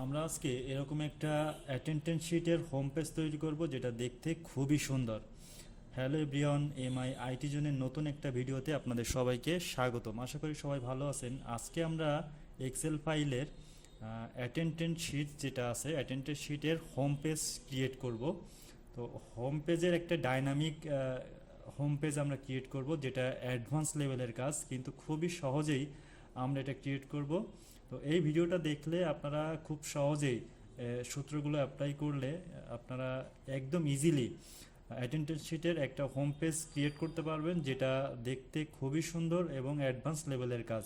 আমরা আজকে এরকম একটা অ্যাটেনডেন্স শিটের হোম পেজ তৈরি করব যেটা দেখতে খুবই সুন্দর। হ্যালো এভরিওয়ান, এমআই আইটি জোনের নতুন একটা ভিডিওতে আপনাদের সবাইকে স্বাগতম। আশা করি সবাই ভালো আছেন। আজকে আমরা এক্সেল ফাইলের অ্যাটেনডেন্স শিট যেটা আছে অ্যাটেনডেন্স শিটের হোম পেজ ক্রিয়েট করব। তো হোম পেজের একটা ডাইনামিক হোম পেজ আমরা ক্রিয়েট করব, যেটা অ্যাডভান্স লেভেলের কাজ, কিন্তু খুবই সহজেই আমরা এটা ক্রিয়েট করব। তো এই ভিডিওটা দেখলে আপনারা খুব সহজেই সূত্রগুলো অ্যাপ্লাই করলে আপনারা একদম ইজিলি অ্যাটেনডেন্স শিটের একটা হোম পেজ ক্রিয়েট করতে পারবেন, যেটা দেখতে খুবই সুন্দর এবং অ্যাডভান্স লেভেলের কাজ।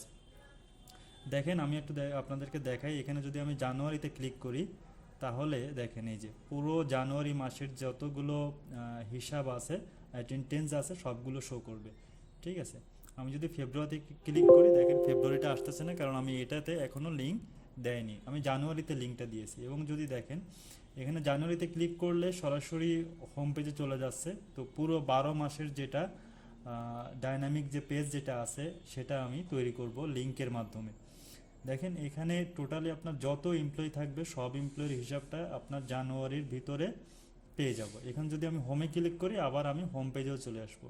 দেখেন, আমি একটু আপনাদেরকে দেখাই। এখানে যদি আমি জানুয়ারিতে ক্লিক করি, তাহলে দেখেন এই যে পুরো জানুয়ারি মাসের যতগুলো হিসাব আছে, অ্যাটেনডেন্স আছে, সবগুলো শো করবে। ঠিক আছে। আমি যদি ফেব্রুয়ারিতে ক্লিক করি, দেখেন ফেব্রুয়ারিটা আসতেছে না, কারণ আমি এটাতে এখনও লিঙ্ক দেয়নি, আমি জানুয়ারিতে লিঙ্কটা দিয়েছি। এবং যদি দেখেন এখানে জানুয়ারিতে ক্লিক করলে সরাসরি হোম পেজে চলে যাচ্ছে। তো পুরো 12 মাসের যেটা ডাইনামিক যে পেজ যেটা আছে সেটা আমি তৈরি করব লিঙ্কের মাধ্যমে। দেখেন এখানে টোটালি আপনার যত এমপ্লয়ি থাকবে সব এমপ্লয়ির হিসাবটা আপনার জানুয়ারির ভিতরে পেয়ে যাব। এখানে যদি আমি হোমে ক্লিক করি, আবার আমি হোম পেজেও চলে আসব।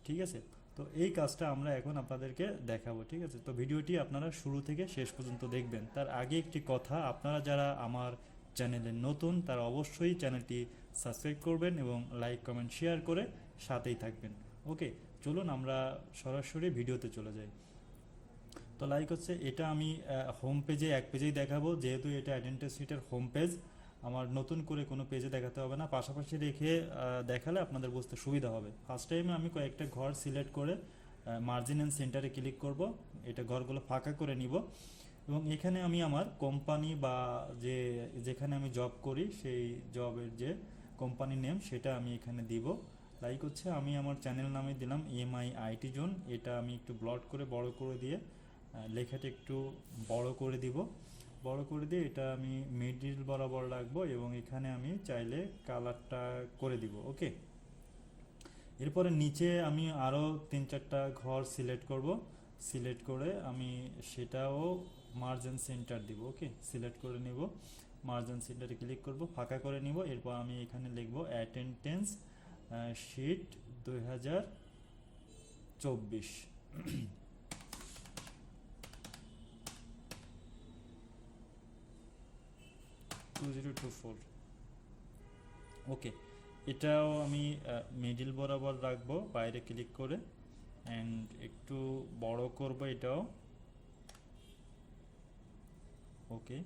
ঠিক আছে। তো এই কাজটা আমরা এখন আপনাদেরকে দেখাবো। ঠিক আছে। তো ভিডিওটি আপনারা শুরু থেকে শেষ পর্যন্ত দেখবেন। তার আগে একটি কথা, আপনারা যারা আমার চ্যানেলে নতুন তারা অবশ্যই চ্যানেলটি সাবস্ক্রাইব করবেন এবং লাইক কমেন্ট শেয়ার করে সাথেই থাকবেন। ওকে, চলুন আমরা সরাসরি ভিডিওতে চলে যাই। তো লাইক হচ্ছে এটা আমি হোম পেজে এক পেজেই দেখাবো, যেহেতু এটা অ্যাটেনডেন্স শিটের হোম পেজ। আমার নতুন করে কোনো পেজে দেখাতে হবে না, পাশাপাশি রেখে দেখালে আপনাদের বুঝতে সুবিধা হবে। ফার্স্ট টাইমে আমি কয়েকটা ঘর সিলেক্ট করে মার্জিন অ্যান্ড সেন্টারে ক্লিক করব। এটা ঘরগুলো ফাঁকা করে নিব এবং এখানে আমি আমার কোম্পানি বা যেখানে আমি জব করি সেই জবের যে কোম্পানি নেম সেটা আমি এখানে দিব। লাইক হচ্ছে আমি আমার চ্যানেল নামে দিলাম এমআই আইটি জোন। এটা আমি একটু ব্লট করে বড় করে দিয়ে লেখাটা একটু বড় করে দিব। বড় করে দিয়ে এটা আমি মিডিল বরাবর রাখবো এবং এখানে আমি চাইলে কালারটা করে দিব। ওকে, এরপরে নিচে আমি আরও 3-4টা ঘর সিলেক্ট করব। সিলেক্ট করে আমি সেটাও মার্জিন সেন্টার দিব। ওকে, সিলেক্ট করে নিব, মার্জিন সেন্টারে ক্লিক করব, ফাঁকা করে নিব। এরপর আমি এখানে লিখব অ্যাটেনডেন্স শিট 2024 2024। ওকে, এটাও আমি মিডিল বরাবর রাখবো, বাইরে ক্লিক করে অ্যান্ড একটু বড় করব এটাও। ওকে,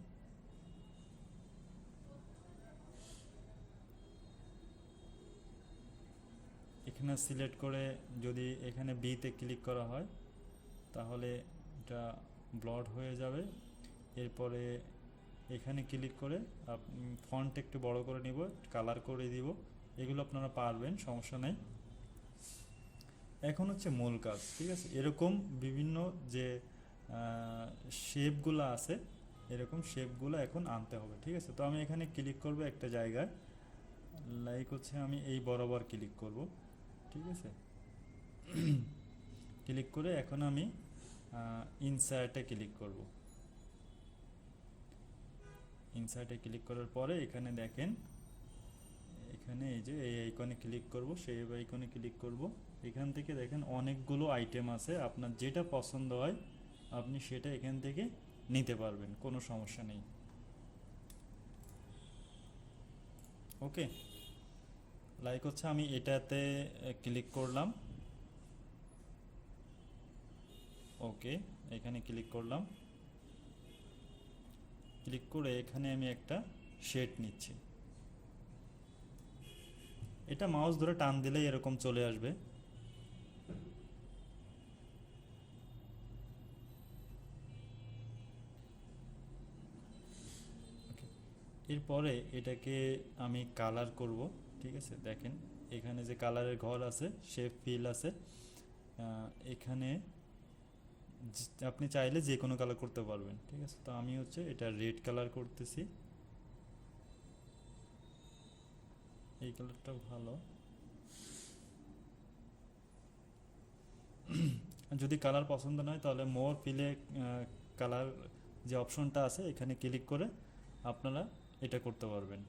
এখানে সিলেক্ট করে যদি এখানে বিতে ক্লিক করা হয় তাহলে এটা ব্লড হয়ে যাবে। এরপরে এখানে ক্লিক করে ফন্ট একটু বড় করে নিব, কালার করে দিব। এগুলো আপনারা পারবেন, সমস্যা নেই। এখন হচ্ছে মূল কাজ। ঠিক আছে, এরকম বিভিন্ন যে শেপগুলো আছে, এরকম শেপগুলো এখন আনতে হবে। ঠিক আছে। তো আমি এখানে ক্লিক করব একটা জায়গায়, লাইক হচ্ছে আমি এই বরাবর ক্লিক করব। ঠিক আছে। ক্লিক করে এখন আমি ইনসার্টে ক্লিক করব। ইনসার্টে ক্লিক করার পরে এখানে দেখেন, এখানে এই যে এই আইকনে ক্লিক করব, সেই আইকনে ক্লিক করব। এখান থেকে দেখেন অনেকগুলো আইটেম আছে, আপনার যেটা পছন্দ হয় আপনি সেটা এখান থেকে নিতে পারবেন, কোনো সমস্যা নেই। ওকে, লাইক হচ্ছে আমি এটাতে ক্লিক করলাম। ওকে, এখানে ক্লিক করলাম। ক্লিক করে এখানে আমি একটা শেড নিচ্ছি। এটা মাউস ধরে টান দিলেই এরকম চলে আসবে। এরপরে এটাকে আমি কালার করব। ঠিক আছে, দেখেন এখানে যে কালারের ঘর আছে, শেপ ফিল আছে, এখানে আপনি চাইলে যে কোনো কালার করতে পারবেন। ঠিক আছে, তো আমি হচ্ছে এটা রেড কালার করতেছি। এই কালারটা ভালো। যদি কালার পছন্দ নয় তাহলে মোর ফিলে কালার যে অপশনটা আছে এখানে ক্লিক করে আপনারা এটা করতে পারবেন।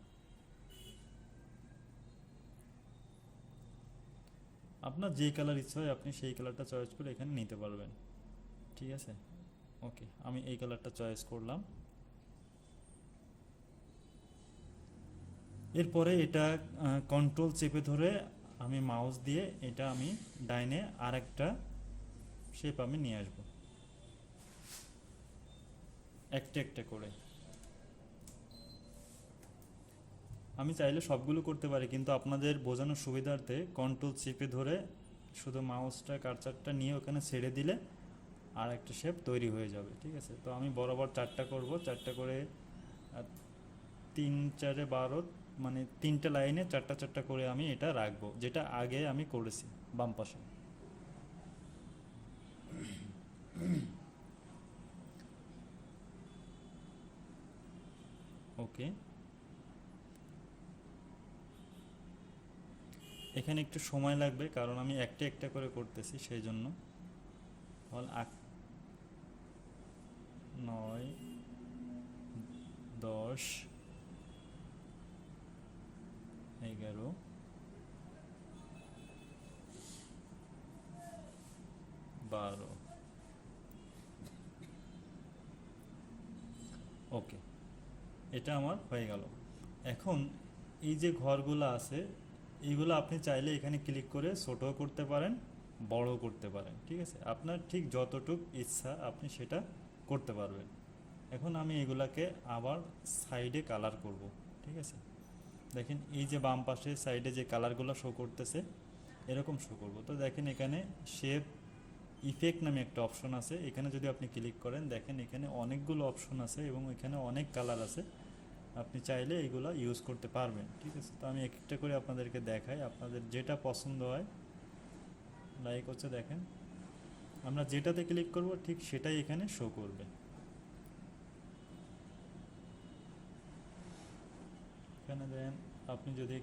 আপনার যে কালার ইচ্ছা হয় আপনি সেই কালারটা চয়েস করে এখানে নিতে পারবেন, ঠিক আছে। ওকে, আমি এই কালারটা চয়েস করলাম। এরপরে এটা কন্ট্রোল চেপে ধরে আমি মাউস দিয়ে এটা আমি ডাইনে আরেকটা শেপ আমি নিয়ে আসবো একটা একটা করে। আমি চাইলে সবগুলো করতে পারি, কিন্তু আপনাদের বোঝানোর সুবিধার্থে কন্ট্রোল চেপে ধরে শুধু মাউসটা কার্সারটা নিয়ে ওখানে ছেড়ে দিলে আর একটা শেপ তৈরি হয়ে যাবে, ঠিক আছে। তো আমি বরাবর 4টা করব, 4টা করে 3 4 12, মানে 3টে লাইনে 4টা 4টা করে আমি এটা রাখবো, যেটা আগে আমি করেছি বাম পাশে। ওকে, এখানে একটু সময় লাগবে কারণ আমি একটা একটা করে করতেছি, সেই জন্য। হল 9 10 11 12। ওকে, এটা আমার হয়ে গেল। এখন এই যে ঘরগুলো আছে এইগুলো আপনি চাইলে এখানে ক্লিক করে ছোটও করতে পারেন, বড় করতে পারেন, ঠিক আছে। আপনার ঠিক যতটুক ইচ্ছা আপনি সেটা করতে পারবেন। এখন আমি এগুলাকে আবার সাইডে কালার করব, ঠিক আছে। দেখেন এই যে বাম পাশে সাইডে যে কালারগুলো শো করতেছে এরকম শো করব। তো দেখেন এখানে শেপ ইফেক্ট নামে একটা অপশন আছে, এখানে যদি আপনি ক্লিক করেন দেখেন এখানে অনেকগুলো অপশন আছে এবং এখানে অনেক কালার আছে, আপনি চাইলে এগুলো ইউজ করতে পারবেন, ঠিক আছে। তো আমি এক একটা করে আপনাদেরকে দেখাই, আপনাদের যেটা পছন্দ হয়। লাইক হচ্ছে, দেখেন আমরা যেটাতে ক্লিক করব ঠিক সেটাই এখানে শো করবে। এখানে দেন আপনি যদি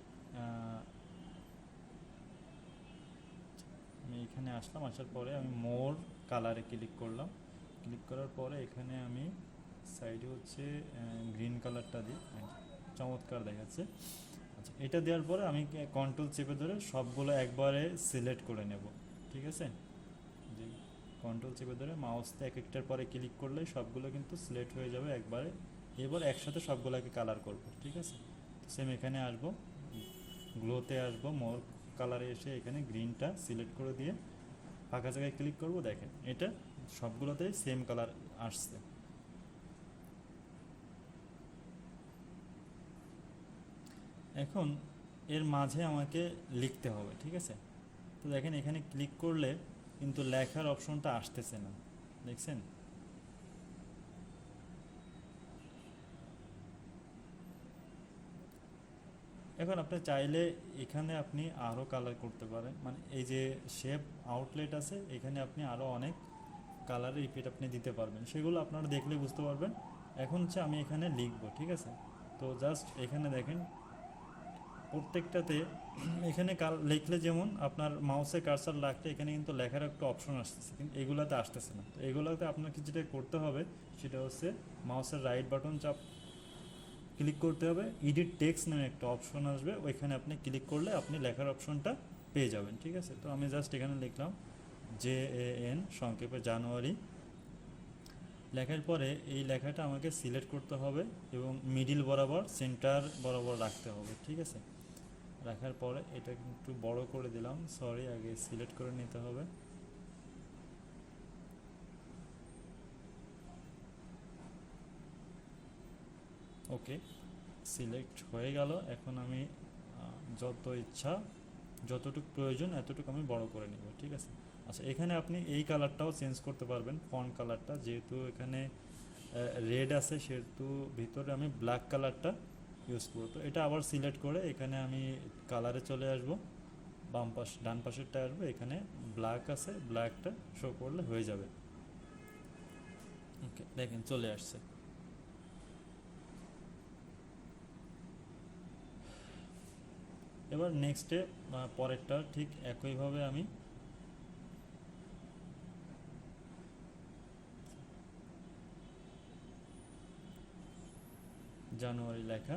আমি এখানে আসলাম, আসার পরে আমি মোর কালারে ক্লিক করলাম, ক্লিক করার পরে এখানে আমি সাইডে হচ্ছে গ্রিন কালারটা দিই, চমৎকার দেখাচ্ছে। আচ্ছা, এটা দেওয়ার পরে আমি কন্ট্রোল চেপে ধরে সবগুলো একবারে সিলেক্ট করে নেব, ঠিক আছে। যে কন্ট্রোল চেপে ধরে মাউসতে এক একটার পরে ক্লিক করলে সবগুলো কিন্তু সিলেক্ট হয়ে যাবে একবারে। এবার একসাথে সবগুলোকে কালার করব, ঠিক আছে। সেম এখানে আসবো, গ্লোতে আসবো, মোর কালারে এসে এখানে গ্রিনটা সিলেক্ট করে দিয়ে ফাঁকা জায়গায় ক্লিক করব, দেখেন এটা সবগুলোতেই সেম কালার আসছে। এখন এর মাঝে আমাকে লিখতে হবে, ঠিক আছে। তো দেখেন এখানে ক্লিক করলে কিন্তু লেখার অপশনটা আসতেছে না, দেখছেন। এখন আপনি চাইলে এখানে আপনি আরও কালার করতে পারেন, মানে এই যে শেপ আউটলেট আছে এখানে আপনি আরও অনেক কালারের ইফেক্ট আপনি দিতে পারবেন, সেগুলো আপনারা দেখলে বুঝতে পারবেন। এখন হচ্ছে আমি এখানে লিখবো, ঠিক আছে। তো জাস্ট এখানে দেখেন প্রত্যেকটাতে এখানে লিখলে যেমন আপনার মাউসে কার্সার লাগলে এখানে কিন্তু লেখার একটা অপশন আসতেছে, কিন্তু এগুলাতে আসতেছে না। তো এগুলাতে আপনাকে যেটা করতে হবে সেটা হচ্ছে মাউসের রাইট বাটন চাপ ক্লিক করতে হবে, এডিট টেক্সট নামে একটা অপশন আসবে, ওইখানে আপনি ক্লিক করলে আপনি লেখার অপশনটা পেয়ে যাবেন, ঠিক আছে। তো আমি জাস্ট এখানে লিখলাম JAN, সংক্ষেপে জানুয়ারি। লেখার পরে এই লেখাটা আমাকে সিলেক্ট করতে হবে এবং মিডিল বরাবর সেন্টার বরাবর রাখতে হবে, ঠিক আছে। রাখার পরে এটা একটু বড় করে দিলাম, সরি আগে সিলেক্ট করে নিতে হবে। ওকে, সিলেক্ট হয়ে গেল। এখন আমি যত ইচ্ছা যতটুকু প্রয়োজন এতটুকু আমি বড় করে নিব, ঠিক আছে। আচ্ছা, এখানে আপনি এই কালারটাও চেঞ্জ করতে পারবেন, ফন্ট কালারটা, যেহেতু এখানে রেড আছে সেহেতু ভিতরে আমি ব্ল্যাক কালারটা ইউজ করব। তো এটা আবার সিলেক্ট করে এখানে আমি কালারে চলে আসব, বাম পাশ ডান পাশেরটা আসবো, এখানে ব্ল্যাক আছে, ব্ল্যাকটা শো করলে হয়ে যাবে। ওকে, দেখেন চলে আসছে। এবার নেক্সটে পরেরটা ঠিক একইভাবে আমি জানুয়ারি লেখা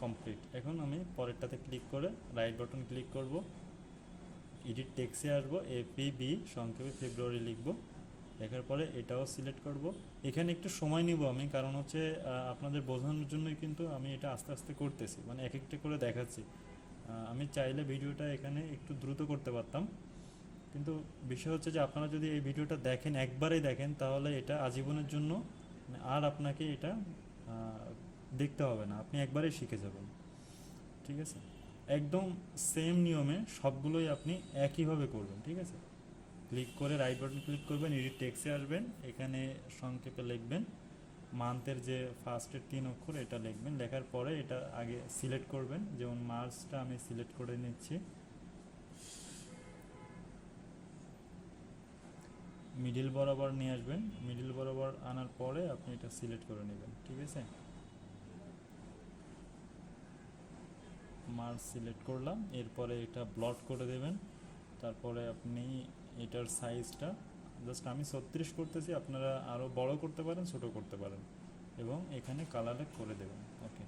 কমপ্লিট। এখন আমি পরেরটাতে ক্লিক করে রাইট বাটন ক্লিক করব, এডিট টেক্সে আসবো, এপিবি সংক্ষেপে ফেব্রুয়ারি লিখব। লেখার পরে এটাও সিলেক্ট করব। এখানে একটু সময় নিব আমি, কারণ হচ্ছে আপনাদের বোঝানোর জন্যই কিন্তু আমি এটা আস্তে আস্তে করতেছি, মানে এক একটা করে দেখাচ্ছি। আমি চাইলে ভিডিওটা এখানে একটু দ্রুত করতে পারতাম, কিন্তু বিষয় হচ্ছে যে আপনারা যদি এই ভিডিওটা দেখেন, একবারেই দেখেন, তাহলে এটা আজীবনের জন্য, মানে আর আপনাকে এটা দেখতে হবে না, আপনি একবারেই শিখে যাবেন। ঠিক আছে, একদম সেম নিয়মে সবগুলোই আপনি একইভাবে করবেন। ঠিক আছে, ক্লিক করে রাইট বাটন ক্লিক করবেন, এডিট টেক্সে আসবেন, এখানে সংক্ষেপে লিখবেন মান্থের যে ফার্স্টের 3 অক্ষর এটা লিখবেন। লেখার পরে এটা আগে সিলেক্ট করবেন, যেমন মার্চটা আমি সিলেক্ট করে নিচ্ছি। মিডিল বরাবর নিয়ে আসবেন, মিডিল বরাবর আনার পরে আপনি এটা সিলেক্ট করে নেবেন। ঠিক আছে, মার্চ সিলেক্ট করলাম, এরপরে এটা ব্লট করে দেবেন। তারপরে আপনি এটার সাইজটা জাস্ট আমি 36 করতেছি, আপনারা আরও বড় করতে পারেন, ছোট করতে পারেন, এবং এখানে কালারে করে দেবেন। ওকে,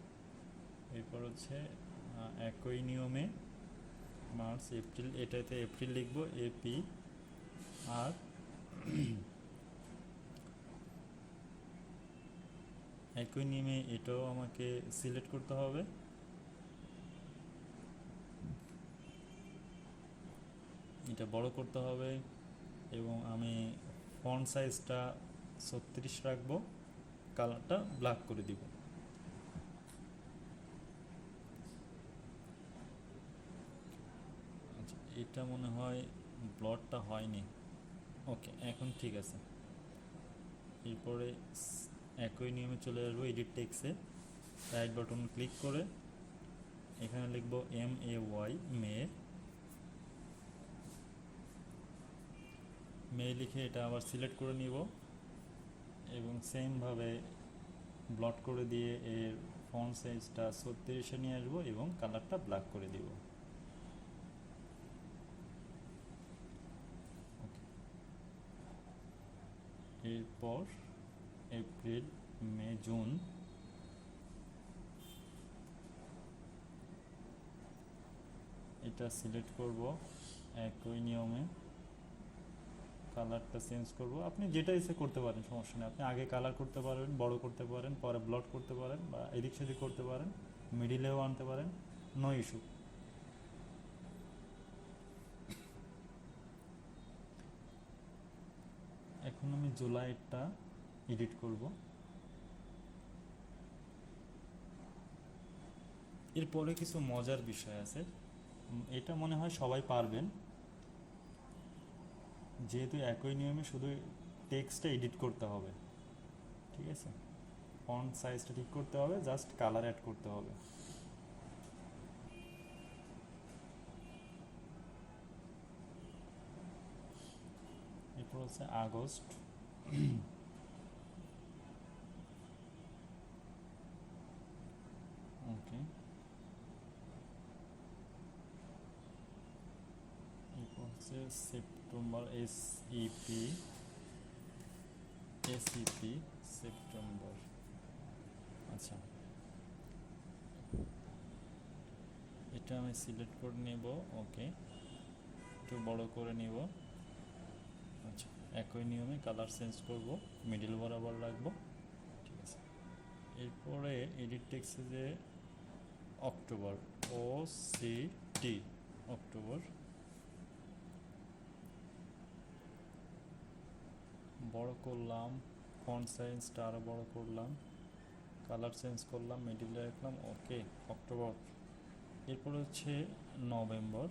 এরপর হচ্ছে একই নিয়মে মার্চ এপ্রিল, এটাতে এপ্রিল লিখবো, এপি। আর একই নিয়মে এটাও আমাকে সিলেক্ট করতে হবে, এটা বড় করতে হবে, এবং আমি ফন্ট সাইজটা 36 রাখবো, কালারটা ব্ল্যাক করে দিব। আচ্ছা, এটা মনে হয় ব্লটটা হয়নি। ওকে, এখন ঠিক আছে। এরপরে একই নিয়মে চলে আসবো এডিট টেক্সে, রাইট বাটন ক্লিক করে এখানে লিখবো MAY, মে। মে লিখে এটা আবার সিলেক্ট করে নিব, এবং সেমভাবে ব্লট করে দিয়ে এর ফন্ট সাইজটা 36-এ নিয়ে আসবো, এবং কালারটা ব্ল্যাক করে দিব। এরপর এপ্রিল, মে, জুন, এটা সিলেক্ট করব, একই নিয়মে কালারটা চেঞ্জ করব। আপনি যেটা ইচ্ছে করতে পারেন, সমস্যা নেই। আপনি আগে কালার করতে পারেন, বড় করতে পারেন, পরে ব্লট করতে পারেন, বা এদিক সেদিক করতে পারেন, মিডিলেও আনতে পারেন, নো ইস্যু। এখন আমি জুলাইটা এডিট করব। এরপরে কিছু মজার বিষয় আছে, এটা মনে হয় সবাই পারবেন, যেহেতু একই নিয়মে শুধু টেক্সটটা এডিট করতে হবে। ঠিক আছে, ফন্ট সাইজটা ঠিক করতে হবে, জাস্ট কালার অ্যাড করতে হবে। এরপর হচ্ছে আগস্ট, ওকে। এরপর হচ্ছে সেপ্টেম্বর, এসইপি, সেপ্টেম্বর। আচ্ছা, এটা আমি সিলেক্ট করে নেব, ওকে, একটু বড় করে নিব। আচ্ছা, একই নিয়মে কালার চেঞ্জ করব, মিডিল বরাবর রাখবো। ঠিক আছে, এরপরে এডিট টেক্সে যে অক্টোবর, OCT, অক্টোবর, বড় করলাম, ফন্ট সাইজটা আরও বড় করলাম, কালার চেঞ্জ করলাম, মিডিলে রাখলাম, ওকে, অক্টোবর। এরপর হচ্ছে নভেম্বর,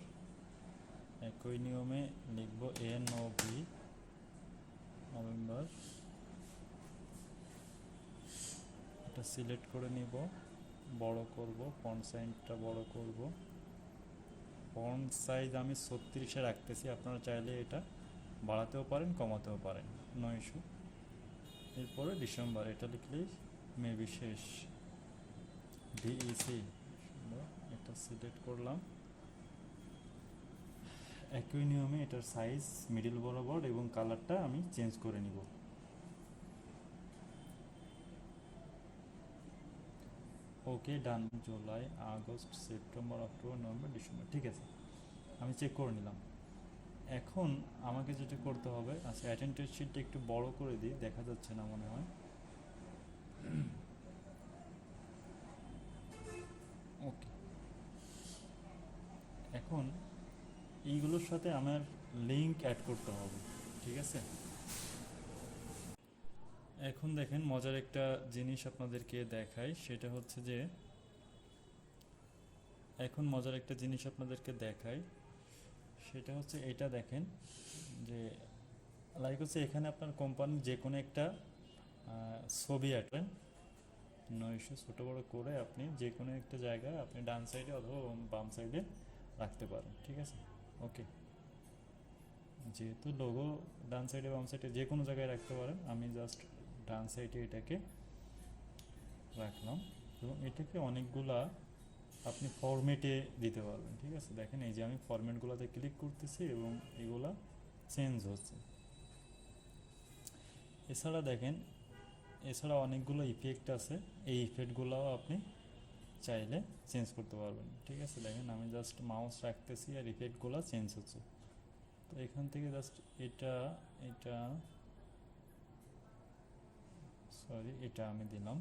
একই নিয়মে লিখব NOV, নভেম্বর। এটা সিলেক্ট করে নিব, বড় করব, ফন্ট সাইজটা বড় করব, ফন্ট সাইজ আমি 36-এ রাখতেছি, আপনারা চাইলে এটা বাড়াতেও পারেন, কমাতেও পারেন, নো ইস্যু। এরপরে ডিসেম্বর, এটা লিখলেই মেবি শেষ, DEC, এটা সিলেক্ট করলাম। একই নিয়মে এটার সাইজ মিডিল বরাবর এবং কালারটা আমি চেঞ্জ করে নিব। Okay done. July, August, September, October, November, December, ঠিক আছে, আমি চেক করে নিলাম। এখন আমাকে যেটা করতে হবে, আচ্ছা অ্যাটেন্ডেন্স শিটটা একটু বড় করে দিই, দেখা যাচ্ছে না মনে হয়। ওকে, এখন এইগুলোর সাথে আমার লিঙ্ক অ্যাড করতে হবে, ঠিক আছে। এখন দেখেন মজার একটা জিনিস আপনাদেরকে দেখাই, সেটা হচ্ছে যে এখন মজার একটা জিনিস আপনাদেরকে দেখাই, সেটা হচ্ছে এটা দেখেন যে লাইক হচ্ছে এখানে আপনার কোম্পানির যে কোনো একটা ছবি আঁকবেন, নয়শো ছোটো বড়ো করে আপনি যে কোনো একটা জায়গায় আপনি ডান সাইডে অথবা বাম সাইডে রাখতে পারেন, ঠিক আছে। ওকে, যেহেতু লোগো ডান সাইডে বাম সাইডে যে কোনো জায়গায় রাখতে পারেন, আমি জাস্ট ডান সাইডে এটাকে রাখলাম এবং এটাকে অনেকগুলা আপনি ফরম্যাটে দিতে পারবেন, ঠিক আছে। দেখেন এই যে আমি ফরম্যাটগুলোতে ক্লিক করতেছি এবং এগুলা চেঞ্জ হচ্ছে। এছাড়া দেখেন, এছাড়া অনেকগুলো ইফেক্ট আছে, এই ইফেক্টগুলোও আপনি চাইলে চেঞ্জ করতে পারবেন, ঠিক আছে। দেখেন আমি জাস্ট মাউস রাখতেছি আর ইফেক্টগুলো চেঞ্জ হচ্ছে। তো এখান থেকে জাস্ট এটা এটা সরি এটা আমি দিলাম,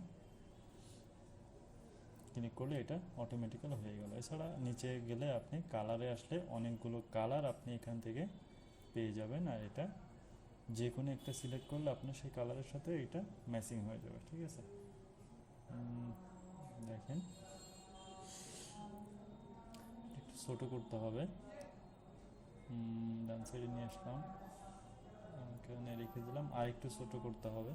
ক্লিক করলে এটা অটোমেটিক্যালি হয়ে গেল। এছাড়া নিচে গেলে আপনি কালারে আসলে অনেকগুলো কালার আপনি এখান থেকে পেয়ে যাবেন, আর এটা যে কোনো একটা সিলেক্ট করলে আপনার সেই কালারের সাথে এটা ম্যাচিং হয়ে যাবে, ঠিক আছে। দেখেন একটু ছোটো করতে হবে, ডান সাইডে নিয়ে আসলাম, এখানে রেখে দিলাম, আর একটু ছোটো করতে হবে।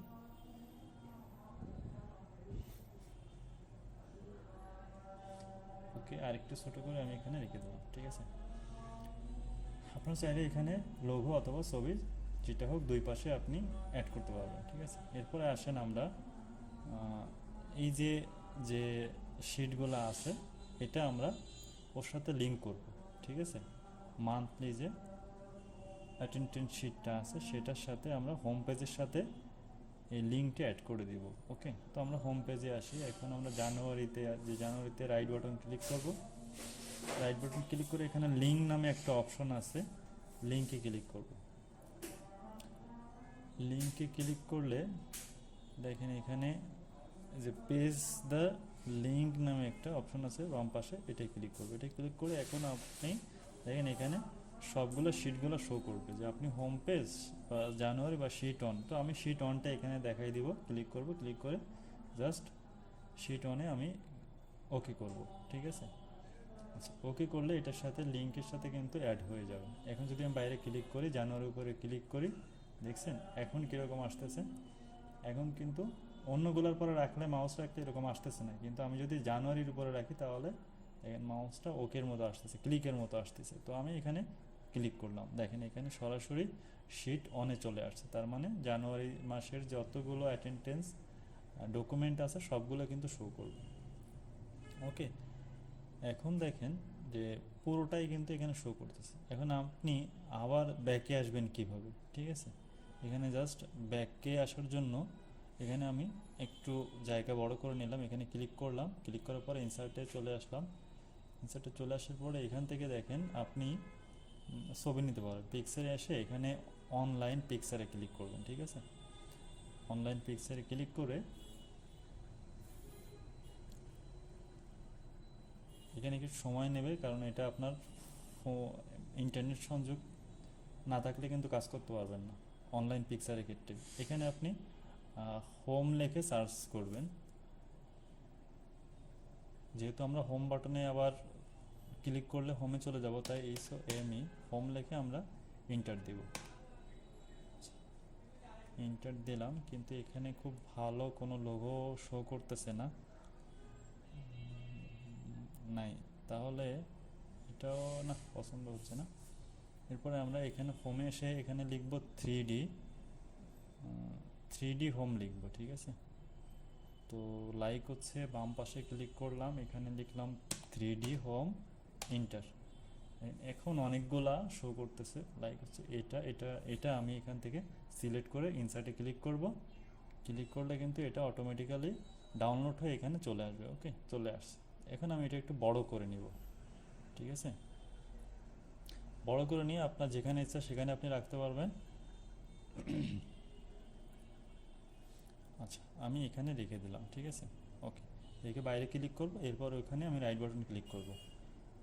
ওকে, আর একটু ছোটো করে আমি এখানে রেখে দিলাম, ঠিক আছে। আপনার চাইলে এখানে লোগো অথবা ছবি যেটা হোক দুই পাশে আপনি অ্যাড করতে পারবেন, ঠিক আছে। এরপরে আসেন আমরা এই যে যে শিটগুলো আছে এটা আমরা ওর সাথে লিঙ্ক করব, ঠিক আছে। মান্থলি যে অ্যাটেন্ডেন্স শিটটা আছে সেটার সাথে আমরা হোম পেজের সাথে এই লিঙ্কটা অ্যাড করে দিব। ওকে, তো আমরা হোম পেজে আসি। এখন আমরা জানুয়ারিতে রাইট বাটন ক্লিক করব। রাইট বাটন ক্লিক করে এখানে লিঙ্ক নামে একটা অপশন আছে, লিঙ্কে ক্লিক করব। লিঙ্কে ক্লিক করলে দেখেন এখানে যে পেজ দ্য লিঙ্ক নামে একটা অপশন আছে বাম পাশে, এটাই ক্লিক করবে। এটা ক্লিক করে এখন আপনি দেখেন এখানে সবগুলো শিটগুলো শো করবে যে আপনি হোম পেজ বা জানুয়ারি বা শিট অন। তো আমি শিট অনটা এখানে দেখাই দিব, ক্লিক করব, ক্লিক করে জাস্ট শিট অনে আমি ওকে করব, ঠিক আছে। আচ্ছা, ওকে করলে এটার সাথে লিঙ্কের সাথে কিন্তু অ্যাড হয়ে যাবে। এখন যদি আমি বাইরে ক্লিক করি, জানুয়ারির উপরে ক্লিক করি, দেখছেন এখন কীরকম আসতেছে। এখন কিন্তু অন্যগুলোর পরে রাখলে মাউস রাখলে এরকম আসতেছে না, কিন্তু আমি যদি জানুয়ারির উপরে রাখি তাহলে দেখেন মাউসটা ওকের মতো আসতেছে, ক্লিকের মতো আসতেছে। তো আমি এখানে ক্লিক করলাম, দেখেন এখানে সরাসরি শিট অনে চলে আসছে। তার মানে জানুয়ারি মাসের যতগুলো অ্যাটেন্ডেন্স ডকুমেন্ট আছে সবগুলো কিন্তু শো করবে। ওকে, এখন দেখেন যে পুরোটাই কিন্তু এখানে শো করতেছে। এখন আপনি আবার ব্যাকে আসবেন কিভাবে, ঠিক আছে। এখানে জাস্ট ব্যাকে আসার জন্য এখানে আমি একটু জায়গা বড় করে নিলাম, এখানে ক্লিক করলাম, ক্লিক করার পরে ইনসার্টে চলে আসলাম। ইনসার্টে চলে আসার পরে এখান থেকে দেখেন আপনি ছবি নিতে পারবেন। পিকচারে এসে এখানে অনলাইন পিকচারে ক্লিক করবেন, ঠিক আছে। অনলাইন পিকচারে ক্লিক করে এখানে একটু সময় নেবে, কারণ এটা আপনার ইন্টারনেট সংযোগ না থাকলে কিন্তু কাজ করতে পারবেন না অনলাইন পিকচারের ক্ষেত্রে। এখানে আপনি হোম লিখে সার্চ করবেন, যেহেতু আমরা হোম বাটনে আবার ক্লিক করলে হোমে চলে যাব, তাই এমই হোম লিখে আমরা এন্টার দেব। এন্টার দিলাম, কিন্তু এখানে খুব ভালো কোনো লোগো শো করতেছে না, নাই, তাহলে এটাও না পছন্দ হচ্ছে না। এরপরে আমরা এখানে হোমে এসে এখানে লিখব 3D হোম লিখব, ঠিক আছে। তো লাইক হচ্ছে বাম পাশে ক্লিক করলাম, এখানে লিখলাম 3D হোম, এন্টার। এখন অনেকগুলা শো করতেছে, লাইক হচ্ছে এটা এটা এটা আমি এখান থেকে সিলেক্ট করে ইনসার্টে ক্লিক করব। ক্লিক করলে কিন্তু এটা অটোমেটিক্যালি ডাউনলোড হয়ে এখানে চলে আসবে। ওকে, চলে আসছে। এখন আমি এটা একটু বড় করে নিব, ঠিক আছে? বড় করে নিয়ে আপনার যেখানে ইচ্ছা সেখানে আপনি রাখতে পারবেন। আচ্ছা, আমি এখানে রেখে দিলাম, ঠিক আছে? ওকে, রেখে বাইরে ক্লিক করব, এরপর ওখানে আমি রাইট বাটন ক্লিক করব।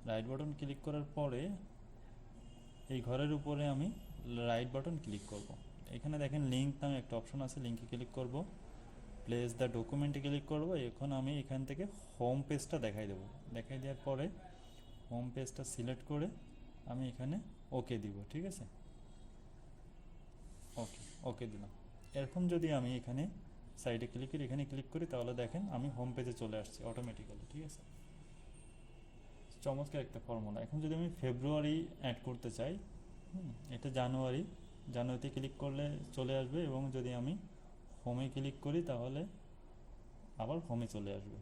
রাইট বাটন ক্লিক করার পরে এই ঘরের উপরে আমি রাইট বাটন ক্লিক করব। এখানে দেখেন লিঙ্ক নামে একটা অপশন আছে, লিঙ্কে ক্লিক করব, প্লেস দ্য ডকুমেন্টে ক্লিক করব। এখন আমি এখান থেকে হোম পেজটা দেখাই দেবো। দেখাই দেওয়ার পরে হোম পেজটা সিলেক্ট করে আমি এখানে ওকে দিব, ঠিক আছে? ওকে, ওকে দিলাম। এরকম যদি আমি এখানে সাইডে ক্লিক করি, এখানে ক্লিক করি, তাহলে দেখেন আমি হোম পেজে চলে আসছি অটোমেটিক্যালি, ঠিক আছে? চমৎকার একটা ফর্মুলা। এখন যদি আমি ফেব্রুয়ারি অ্যাড করতে চাই, এটা জানুয়ারিতে ক্লিক করলে চলে আসবে, এবং যদি আমি হোমে ক্লিক করি তাহলে আবার হোমে চলে আসবে।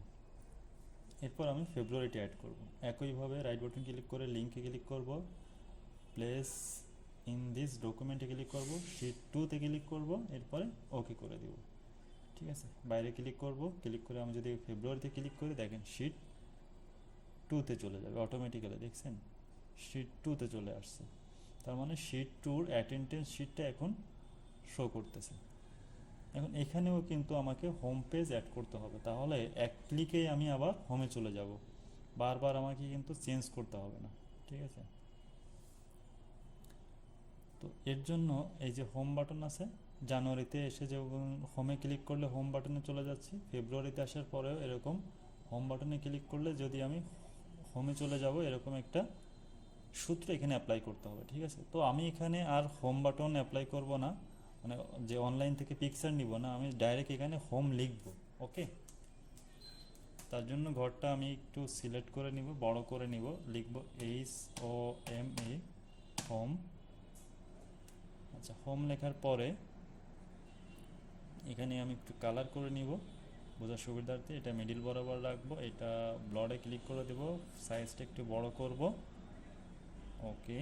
এরপর আমি ফেব্রুয়ারিটা অ্যাড করব। একইভাবে রাইট বাটন ক্লিক করে লিঙ্কে ক্লিক করব, প্লেস ইন দিস ডকুমেন্টে ক্লিক করব, শিট 2তে ক্লিক করব, এরপরে ওকে করে দিব, ঠিক আছে? বাইরে ক্লিক করব, ক্লিক করে আমি যদি ফেব্রুয়ারিতে ক্লিক করি, দেখেন শিট 2তে চলে যাবে অটোমেটিক্যালি, দেখছেন? শিট 2তে চলে আসছে। তার মানে শিট 2-র অ্যাটেন্ডেন্স শিটটা এখন শো করতেছে। এখন এখানেও কিন্তু আমাকে হোম পেজ অ্যাড করতে হবে, তাহলে এক ক্লিকেই আমি আবার হোমে চলে যাব, বারবার আমাকে কিন্তু চেঞ্জ করতে হবে না, ঠিক আছে? তো এর জন্য এই যে হোম বাটন আছে, জানুয়ারিতে এসে যে হোমে ক্লিক করলে হোম বাটনে চলে যাচ্ছি, ফেব্রুয়ারিতে আসার পরেও এরকম হোম বাটনে ক্লিক করলে যদি আমি হোমে চলে যাব, এরকম একটা সূত্র এখানে অ্যাপ্লাই করতে হবে, ঠিক আছে? তো আমি এখানে আর হোম বাটন অ্যাপ্লাই করব না, মানে যে অনলাইন থেকে পিকচার নিব না, আমি ডাইরেক্ট এখানে হোম লিখব। ওকে, তার জন্য ঘরটা আমি একটু সিলেক্ট করে নিব, বড় করে নিব, লিখব HOME, হোম। আচ্ছা, হোম লেখার পরে এখানে আমি একটু কালার করে নিব বোঝার সুবিধার্থে। এটা মিডিল বরাবর রাখবো, এটা ব্লডে ক্লিক করে দেব, সাইজটা একটু বড় করব। ওকে,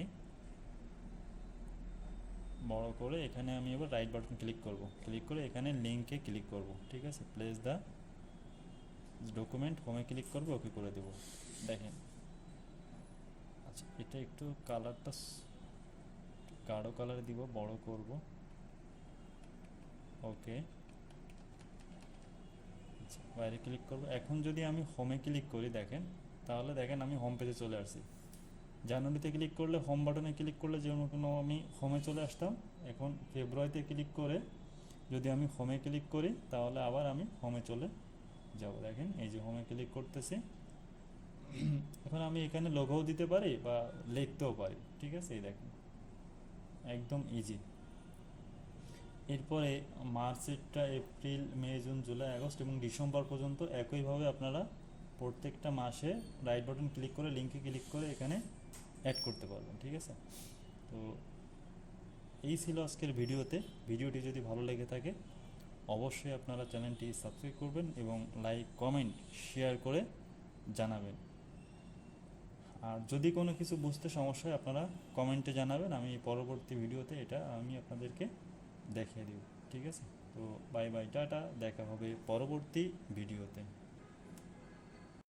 বড় করে এখানে আমি এবার রাইট বাটন ক্লিক করব, ক্লিক করে এখানে লিঙ্কে ক্লিক করব, ঠিক আছে? প্লেস দ্য ডকুমেন্ট, হোমে ক্লিক করব, ওকে করে দেব, দেখেন। আচ্ছা, এটা একটু কালারটা গাঢ় কালার দিব, বড় করব। ওকে, আচ্ছা, বাইরে ক্লিক করব। এখন যদি আমি হোমে ক্লিক করি, দেখেন, তাহলে দেখেন আমি হোম পেজে চলে আসছি। জানুয়ারিতে ক্লিক করলে, হোম বাটনে ক্লিক করলে যেমন কোনো আমি হোমে চলে আসতাম, এখন ফেব্রুয়ারিতে ক্লিক করে যদি আমি হোমে ক্লিক করি তাহলে আবার আমি হোমে চলে যাব। দেখেন এই যে হোমে ক্লিক করতেছি। এখন আমি এখানে লোগোও দিতে পারি বা লিখতেও পারি, ঠিক আছে? এই দেখেন, একদম ইজি। এরপরে মার্চেরটা এপ্রিল, মে, জুন, জুলাই, আগস্ট এবং ডিসেম্বর পর্যন্ত একইভাবে আপনারা প্রত্যেকটা মাসে রাইট বাটন ক্লিক করে লিঙ্কে ক্লিক করে এখানে অ্যাড করতে পারবেন, ঠিক আছে? তো এই ছিল আজকের ভিডিওটি যদি ভালো লেগে থাকে অবশ্যই আপনারা চ্যানেলটি সাবস্ক্রাইব করবেন এবং লাইক, কমেন্ট, শেয়ার করে জানাবেন। আর যদি কোনো কিছু বুঝতে সমস্যা হয় আপনারা কমেন্টে জানাবেন, আমি পরবর্তী ভিডিওতে এটা আমি আপনাদেরকে দেখিয়ে দেব, ঠিক আছে? তো বাই বাই, টাটা, দেখা হবে পরবর্তী ভিডিওতে।